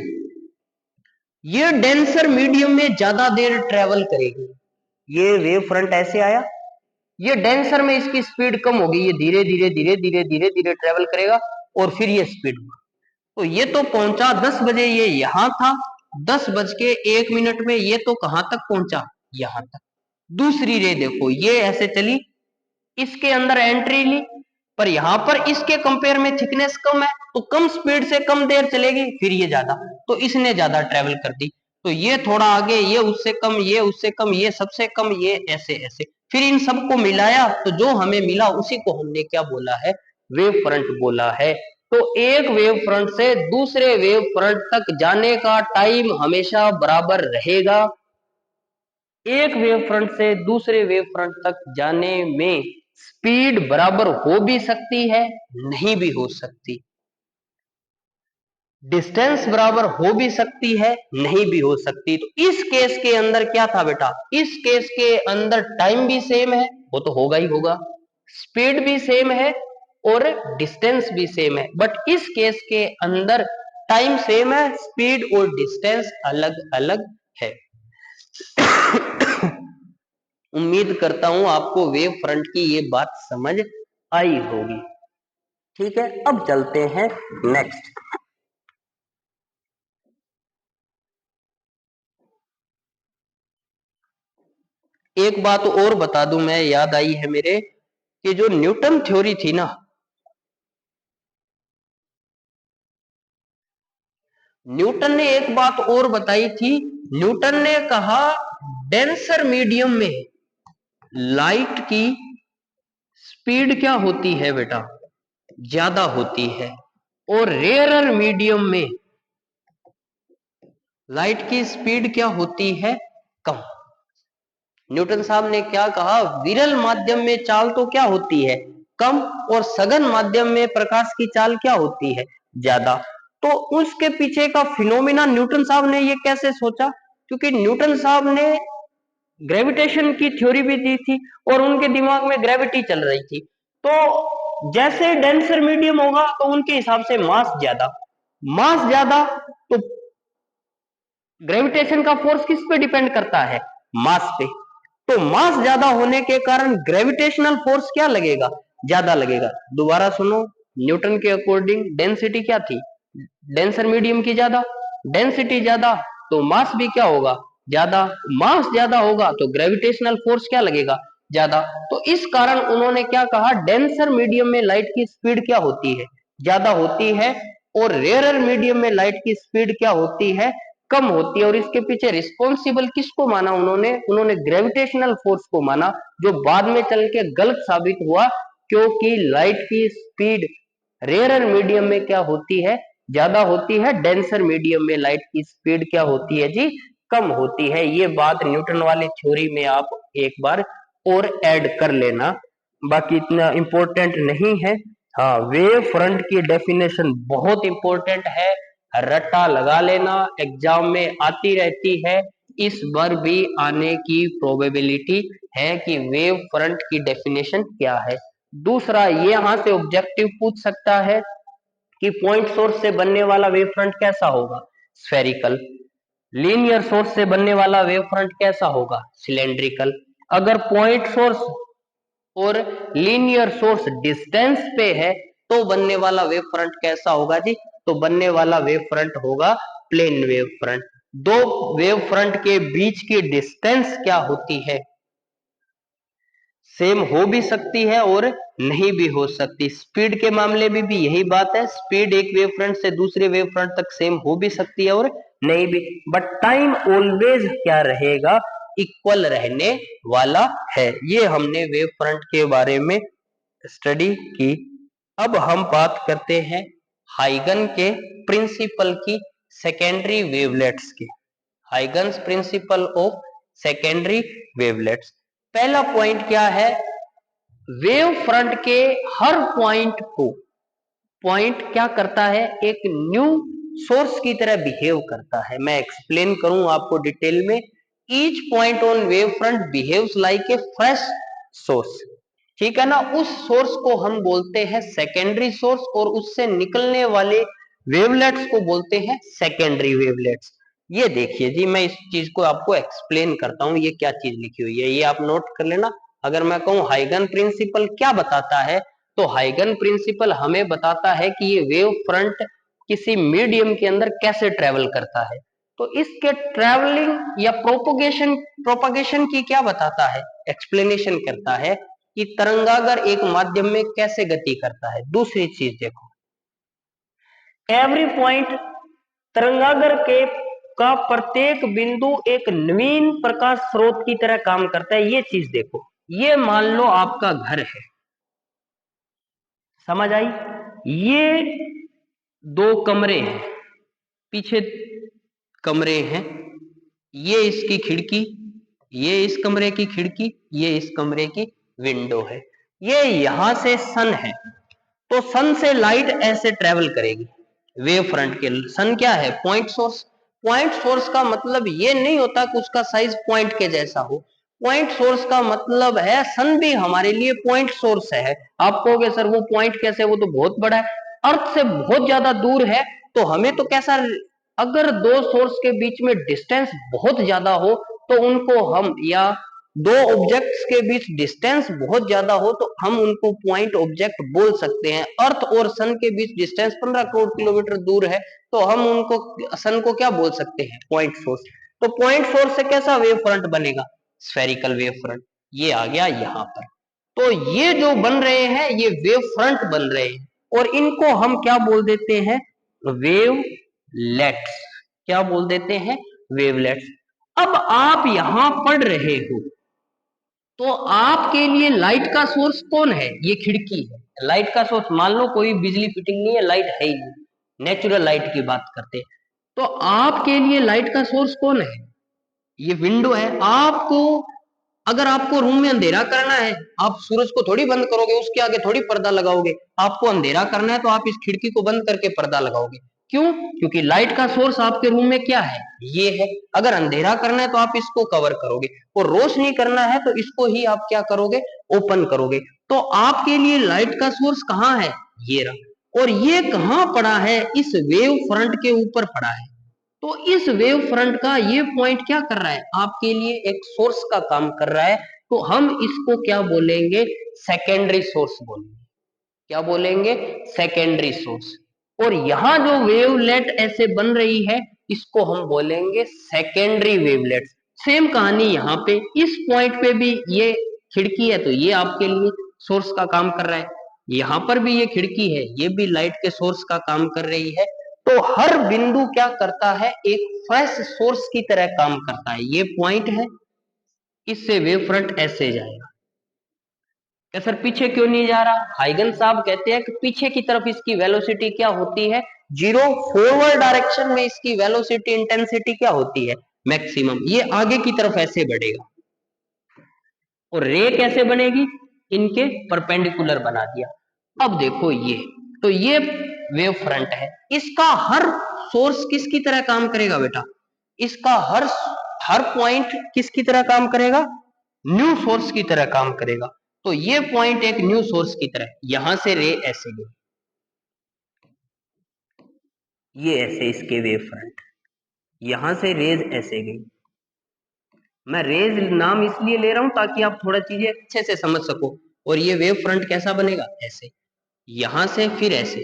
ये डेंसर मीडियम में ज्यादा देर ट्रेवल करेगी, ये वेव फ्रंट ऐसे आया, ये डेंसर में इसकी स्पीड कम होगी, ये धीरे धीरे धीरे धीरे धीरे धीरे ट्रेवल करेगा और फिर ये स्पीड हुआ, तो ये तो पहुंचा 10 बजे, ये यहां था 10 बज के 1 मिनट में, ये तो कहां तक पहुंचा, यहां तक। दूसरी रे देखो ये ऐसे चली, इसके अंदर एंट्री ली, पर यहां पर इसके कंपेयर में थिकनेस कम है तो कम स्पीड से कम देर चलेगी, फिर ये ज्यादा, तो इसने ज्यादा ट्रेवल कर दी, तो ये थोड़ा आगे, ये उससे कम, ये उससे कम, ये सबसे कम, ये ऐसे ऐसे, फिर इन सबको मिलाया तो जो हमें मिला उसी को हमने क्या बोला है, वेव फ्रंट बोला है। तो एक वेव फ्रंट से दूसरे वेव फ्रंट तक जाने का टाइम हमेशा बराबर रहेगा। एक वेव फ्रंट से दूसरे वेव फ्रंट तक जाने में स्पीड बराबर हो भी सकती है, नहीं भी हो सकती, डिस्टेंस बराबर हो भी सकती है, नहीं भी हो सकती। तो इस केस के अंदर क्या था बेटा, इस केस के अंदर टाइम भी सेम है, वो तो होगा ही होगा, स्पीड भी सेम है और डिस्टेंस भी सेम है, बट इस केस के अंदर टाइम सेम है, स्पीड और डिस्टेंस अलग अलग है। उम्मीद करता हूं आपको वेव फ्रंट की ये बात समझ आई होगी। ठीक है, अब चलते हैं नेक्स्ट। एक बात और बता दूं मैं, याद आई है मेरे, कि जो न्यूटन थ्योरी थी ना, न्यूटन ने एक बात और बताई थी। न्यूटन ने कहा डेंसर मीडियम में लाइट की स्पीड क्या होती है बेटा, ज्यादा होती है, और रेयरर मीडियम में लाइट की स्पीड क्या होती है, कम। न्यूटन साहब ने क्या कहा, विरल माध्यम में चाल तो क्या होती है, कम, और सघन माध्यम में प्रकाश की चाल क्या होती है, ज्यादा। तो उसके पीछे का फिनोमिना न्यूटन साहब ने ये कैसे सोचा, क्योंकि न्यूटन साहब ने ग्रेविटेशन की थ्योरी भी दी थी और उनके दिमाग में ग्रेविटी चल रही थी। तो जैसे डेंसर मीडियम होगा तो उनके हिसाब से मास ज्यादा, मास ज्यादा, तो ग्रेविटेशन का फोर्स किस पे डिपेंड करता है, मास पे। तो मास ज्यादा होने के कारण ग्रेविटेशनल फोर्स क्या लगेगा, ज्यादा लगेगा। दोबारा सुनो, न्यूटन के अकॉर्डिंग डेंसिटी क्या थी, डेंसर मीडियम की ज्यादा, डेंसिटी ज्यादा, तो मास भी क्या होगा, ज्यादा। मास ज्यादा होगा तो ग्रेविटेशनल फोर्स क्या लगेगा, ज्यादा। तो इस कारण उन्होंने क्या कहा, डेंसर मीडियम में लाइट की स्पीड क्या होती है, ज्यादा होती है, और रेयरर मीडियम में लाइट की स्पीड क्या होती है, कम होती है। और इसके पीछे रिस्पॉन्सिबल किसको माना उन्होंने, उन्होंने ग्रेविटेशनल फोर्स को माना, जो बाद में चल के गलत साबित हुआ, क्योंकि लाइट की स्पीड रेयरर मीडियम में क्या होती है, ज्यादा होती है, डेंसर मीडियम में लाइट की स्पीड क्या होती है जी, कम होती है। ये बात न्यूटन वाली थ्योरी में आप एक बार और ऐड कर लेना, बाकी इतना इंपॉर्टेंट नहीं है। हाँ, वेव फ्रंट की डेफिनेशन बहुत इंपॉर्टेंट है, रट्टा लगा लेना, एग्जाम में आती रहती है, इस बार भी आने की प्रोबेबिलिटी है कि वेव फ्रंट की डेफिनेशन क्या है। दूसरा, ये यहां से ऑब्जेक्टिव पूछ सकता है कि पॉइंट सोर्स से बनने वाला वेव फ्रंट कैसा होगा, स्फेरिकल। लीनियर सोर्स से बनने वाला वेव फ्रंट कैसा होगा, सिलेंड्रिकल। अगर पॉइंट सोर्स और लीनियर सोर्स डिस्टेंस पे है तो बनने वाला वेव फ्रंट कैसा होगा जी, तो बनने वाला वेव फ्रंट होगा प्लेन वेव फ्रंट। दो वेव फ्रंट के बीच की डिस्टेंस क्या होती है, सेम हो भी सकती है और नहीं भी हो सकती। स्पीड के मामले में भी यही बात है, स्पीड एक वेव फ्रंट से दूसरे वेव फ्रंट तक सेम हो भी सकती है और नहीं भी, बट टाइम ऑलवेज क्या रहेगा, इक्वल रहने वाला है। ये हमने वेव फ्रंट के बारे में स्टडी की। अब हम बात करते हैं हाइगन के प्रिंसिपल की, सेकेंडरी वेवलेट्स की। Huygens principle of secondary wavelets. पहला पॉइंट क्या है, वेव फ्रंट के हर पॉइंट को, पॉइंट क्या करता है, एक न्यू सोर्स की तरह बिहेव करता है। मैं एक्सप्लेन करूं आपको डिटेल में। Each point on wave front behaves like a fresh source, ठीक है ना। उस सोर्स को हम बोलते हैं सेकेंडरी सोर्स, और उससे निकलने वाले वेवलेट्स को बोलते हैं सेकेंडरी वेवलेट्स। ये देखिए जी, मैं इस चीज को आपको एक्सप्लेन करता हूं, ये क्या चीज लिखी हुई है, ये आप नोट कर लेना। अगर मैं कहूं हाइगन प्रिंसिपल क्या बताता है, तो हाइगन प्रिंसिपल हमें बताता है कि ये वेव फ्रंट किसी मीडियम के अंदर कैसे ट्रेवल करता है। तो इसके ट्रैवलिंग या प्रोपगेशन की क्या बताता है, एक्सप्लेनेशन करता है कि तरंगागर एक माध्यम में कैसे गति करता है। दूसरी चीज देखो, एवरी पॉइंट, तरंगागर के का प्रत्येक बिंदु एक नवीन प्रकाश स्रोत की तरह काम करता है। ये चीज देखो, ये मान लो आपका घर है, समझ आई? ये दो कमरे हैं, पीछे कमरे हैं, ये इसकी खिड़की, ये इस कमरे की खिड़की, ये इस कमरे की विंडो है। ये यहां से सन है, तो सन से लाइट ऐसे ट्रेवल करेगी वेव फ्रंट के। सन क्या है? Point source. पॉइंट सोर्स का मतलब ये नहीं होता कि उसका साइज पॉइंट के जैसा हो। पॉइंट सोर्स का मतलब है सन भी हमारे लिए पॉइंट सोर्स है। आप कहोगे सर वो पॉइंट कैसे, वो तो बहुत बड़ा है, अर्थ से बहुत ज्यादा दूर है, तो हमें तो कैसा, अगर दो सोर्स के बीच में डिस्टेंस बहुत ज्यादा हो तो उनको हम, या दो ऑब्जेक्ट्स के बीच डिस्टेंस बहुत ज्यादा हो तो हम उनको पॉइंट ऑब्जेक्ट बोल सकते हैं। अर्थ और सन के बीच डिस्टेंस 15 करोड़ किलोमीटर दूर है, तो हम उनको, सन को क्या बोल सकते हैं? Point source. तो पॉइंट सोर्स से कैसा वेव फ्रंट बनेगा? Spherical wave front. ये आ गया यहां पर। तो ये जो बन रहे हैं ये वेव फ्रंट बन रहे हैं, और इनको हम क्या बोल देते हैं? वेवलेट्स। क्या बोल देते हैं? वेवलेट्स। अब आप यहां पढ़ रहे हो, तो आपके लिए लाइट का सोर्स कौन है? ये खिड़की है। लाइट का सोर्स, मान लो कोई बिजली फिटिंग नहीं है, लाइट है ही नहीं, नेचुरल लाइट की बात करते हैं, तो आपके लिए लाइट का सोर्स कौन है? ये विंडो है। आपको, अगर आपको रूम में अंधेरा करना है, आप सूरज को थोड़ी बंद करोगे, उसके आगे थोड़ी पर्दा लगाओगे। आपको अंधेरा करना है तो आप इस खिड़की को बंद करके पर्दा लगाओगे। क्यों? क्योंकि लाइट का सोर्स आपके रूम में क्या है? ये है। अगर अंधेरा करना है तो आप इसको कवर करोगे, और रोशनी करना है तो इसको ही आप क्या करोगे? ओपन करोगे। तो आपके लिए लाइट का सोर्स कहाँ है? ये रहा। और ये कहाँ पड़ा है? इस वेव फ्रंट के ऊपर पड़ा है। तो इस वेव फ्रंट का ये पॉइंट क्या कर रहा है? आपके लिए एक सोर्स का काम कर रहा है। तो हम इसको क्या बोलेंगे? सेकेंडरी सोर्स बोलेंगे। क्या बोलेंगे? Secondary source. और यहां जो वेवलेट ऐसे बन रही है, इसको हम बोलेंगे सेकेंडरी वेवलेट्स। सेम कहानी यहाँ पे, इस पॉइंट पे भी ये खिड़की है तो ये आपके लिए सोर्स का काम कर रहा है, यहाँ पर भी ये खिड़की है, ये भी लाइट के सोर्स का काम कर रही है। तो हर बिंदु क्या करता है? एक फ्रेश सोर्स की तरह काम करता है। ये पॉइंट है, इससे वेव फ्रंट ऐसे जाएगा। क्या सर पीछे क्यों नहीं जा रहा? हाइगन साहब कहते हैं कि पीछे की तरफ इसकी वेलोसिटी क्या होती है? जीरो। फॉरवर्ड डायरेक्शन में इसकी वेलोसिटी इंटेंसिटी क्या होती है? मैक्सिमम। ये आगे की तरफ ऐसे बढ़ेगा। और रे कैसे बनेगी? इनके परपेंडिकुलर बना दिया। अब देखो ये, तो ये वेव फ्रंट है, इसका हर सोर्स किसकी तरह काम करेगा बेटा? इसका हर पॉइंट किसकी तरह काम करेगा? न्यू सोर्स की तरह काम करेगा। तो ये पॉइंट एक न्यू सोर्स की तरह, यहां से रे ऐसे गई, ये ऐसे इसके वेव फ्रंट, यहां से रेज ऐसे गई। मैं रेज नाम इसलिए ले रहा हूं ताकि आप थोड़ा चीजें अच्छे से समझ सको। और ये वेव फ्रंट कैसा बनेगा? ऐसे, यहां से फिर ऐसे,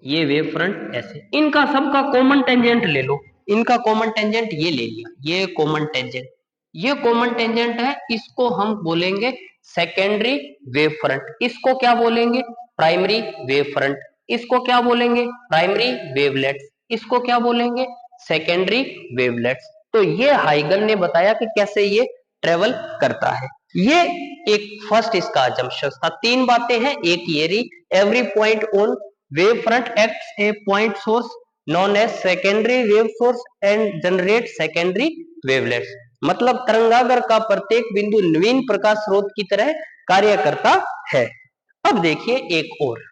ये वेव फ्रंट ऐसे। इनका सबका कॉमन टेंजेंट ले लो। इनका कॉमन टेंजेंट ये ले लिया, ये कॉमन टेंजेंट, ये कॉमन टेंजेंट है, इसको हम बोलेंगे सेकेंडरी वेव फ्रंट। इसको क्या बोलेंगे? Primary wave front. इसको क्या बोलेंगे? Primary wavelets. इसको क्या बोलेंगे? Secondary wavelets. तो ये हाइगन ने बताया कि कैसे ये ट्रेवल करता है। ये एक फर्स्ट इसका अजम्पशन था। तीन बातें हैं, एक ये रही, every point on wave front acts a point source known as secondary wave source and generate secondary wavelets। मतलब तरंगागर का प्रत्येक बिंदु नवीन प्रकाश स्रोत की तरह कार्य करता है। अब देखिए एक और,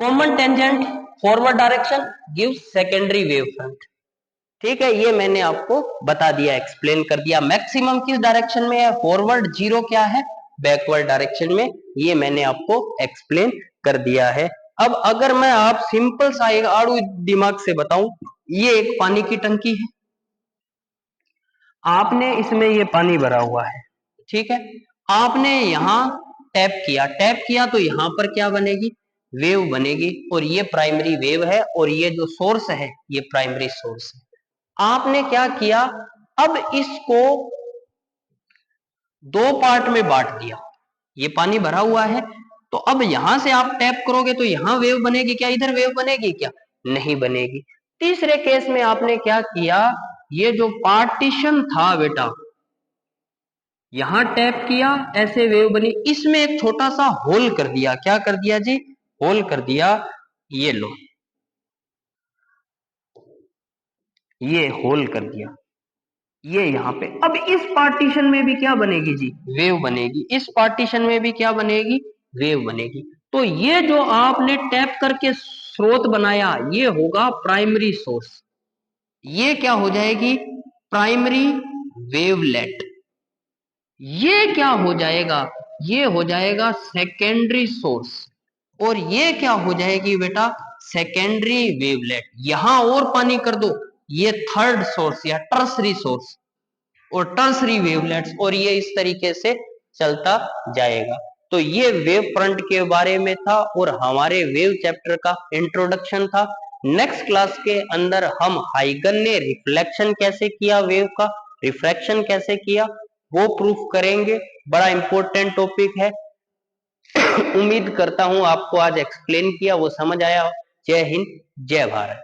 common tangent forward direction gives secondary wave front. ठीक है, ये मैंने आपको बता दिया, एक्सप्लेन कर दिया। मैक्सिमम किस डायरेक्शन में है? फॉरवर्ड। जीरो क्या है? बैकवर्ड डायरेक्शन में। ये मैंने आपको एक्सप्लेन कर दिया है। अब अगर मैं आप सिंपल सा एक आड़ू दिमाग से बताऊं, ये एक पानी की टंकी है, आपने इसमें ये पानी भरा हुआ है, ठीक है, आपने यहां टैप किया, टैप किया तो यहां पर क्या बनेगी? वेव बनेगी और ये प्राइमरी वेव है और ये जो सोर्स है ये प्राइमरी सोर्स है। आपने क्या किया, अब इसको दो पार्ट में बांट दिया। ये पानी भरा हुआ है तो अब यहां से आप टैप करोगे तो यहां वेव बनेगी क्या, इधर वेव बनेगी क्या, नहीं बनेगी। तीसरे केस में आपने क्या किया, ये जो पार्टीशन था बेटा, यहां टैप किया, ऐसे वेव बनी, इसमें एक छोटा सा होल कर दिया। क्या कर दिया जी, होल कर दिया। ये लो, ये होल कर दिया, ये यहाँ पे। अब इस पार्टीशन में भी क्या बनेगी जी, वेव बनेगी। इस पार्टीशन में भी क्या बनेगी, वेव बनेगी। तो ये जो आपने टैप करके स्रोत बनाया ये होगा प्राइमरी सोर्स। ये क्या हो जाएगी, प्राइमरी वेवलेट। ये क्या हो जाएगा, ये हो जाएगा सेकेंडरी सोर्स। और ये क्या हो जाएगी बेटा, सेकेंडरी वेवलेट। यहां और पानी कर दो, ये थर्ड सोर्स या टर्सरी सोर्स और टर्सरी वेवलेट्स, और ये इस तरीके से चलता जाएगा। तो ये वेव फ्रंट के बारे में था और हमारे वेव चैप्टर का इंट्रोडक्शन था। नेक्स्ट क्लास के अंदर हम हाइगन ने रिफ्लेक्शन कैसे किया वेव का, रिफ्रैक्शन कैसे किया, वो प्रूफ करेंगे। बड़ा इंपॉर्टेंट टॉपिक है। उम्मीद करता हूं आपको आज एक्सप्लेन किया वो समझ आया। जय हिंद, जय भारत।